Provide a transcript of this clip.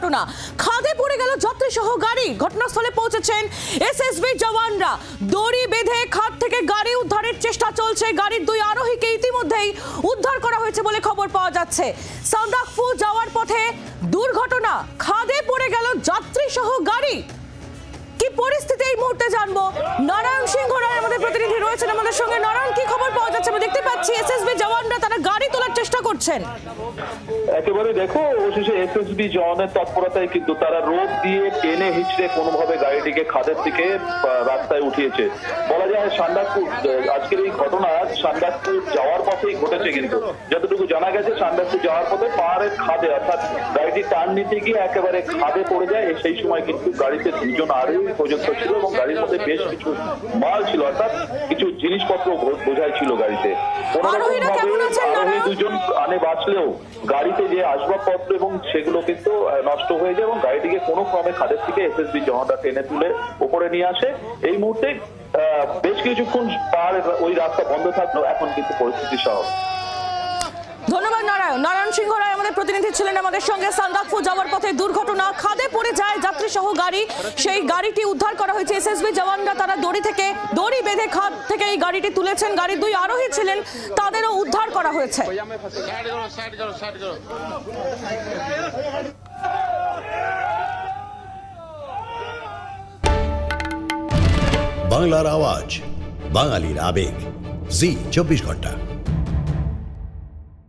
দুর্ঘটনা, খাদে পড়ে গেল যাত্রী সহ গাড়ি। ঘটনাস্থলে পৌঁছেছেন এসএসবি জওয়ানরা। দড়ি বেঁধে খাদ থেকে গাড়ি উদ্ধারের চেষ্টা চলছে। গাড়ির দুই আরোহীকে ইতিমধ্যেই উদ্ধার করা হয়েছে বলে খবর পাওয়া যাচ্ছে। সান্দাকফু যাওয়ার পথে দুর্ঘটনা, খাদে পড়ে গেল যাত্রী সহ গাড়ি। কি পরিস্থিতি এই মুহূর্তে জানবো। নারায়ণ সিংহ রায় আমাদের প্রতিনিধি রয়েছেন আমাদের সঙ্গে। নারায়ণ, কি খবর পাওয়া যাচ্ছে? আমরা দেখতে পাচ্ছি এসএসবি জওয়ানরা তারা গাড়ি তোলার চেষ্টা করছেন। একেবারে দেখো, অবশেষে এসএসবি জওয়ানের তৎপরতায় কিন্তু তারা রোদ দিয়ে টেনে হিচড়ে কোনোভাবে গাড়িটিকে খাদের দিকে রাস্তায় উঠিয়েছে। বলা যায় সান্দাকফু, আজকের এই ঘটনা সান্দাকফু যাওয়ার পথেই ঘটেছে। কিন্তু যতটুকু জানা গেছে সান্দাকফু যাওয়ার পথে পাহাড়ের খাদে, অর্থাৎ গাড়িটি টার্ন নিতে গিয়ে একেবারে খাদে পড়ে যায়। সেই সময় কিন্তু গাড়িতে দুজন আরোহী পর্যন্ত ছিল এবং গাড়ির মধ্যে বেশ কিছু মাল ছিল, অর্থাৎ কিছু জিনিসপত্র বোঝাই ছিল গাড়িতে। কোনোরকম ভাবে আরোহী দুজন প্রাণে বাঁচলেও গাড়িতে যে আসবাবপত্র এবং সেগুলো কিন্তু নষ্ট হয়ে যায় এবং গাড়িটিকে কোনো ক্রমে খাদের থেকে এসএসবি জওয়ানরা টেনে তুলে উপরে নিয়ে আসে। এই মুহূর্তে বেশ কিছুক্ষণ ওই রাস্তা বন্ধ থাকলো, এখন কিন্তু পরিস্থিতি স্বাভাবিক। ধন্যবাদ নারায়ণ। নারায়ণ সিংহ রায় আমাদের প্রতিনিধি ছিলেন আমাদের সঙ্গে। সান্দাকফু যাওয়ার পথে দুর্ঘটনা, খাদে পড়ে যায় যাত্রী সহ গাড়ি। সেই গাড়িটি উদ্ধার করা হয়েছে। এসএসবি জওয়ানরা তারা দড়ি বেঁধে খাদ থেকে এই গাড়িটি তুলেছেন। গাড়ির দুই আরোহী ছিলেন, তাদেরও উদ্ধার করা হয়েছে। বাংলার আওয়াজ, বাঙালির আবেগ, জি 24 ঘন্টা।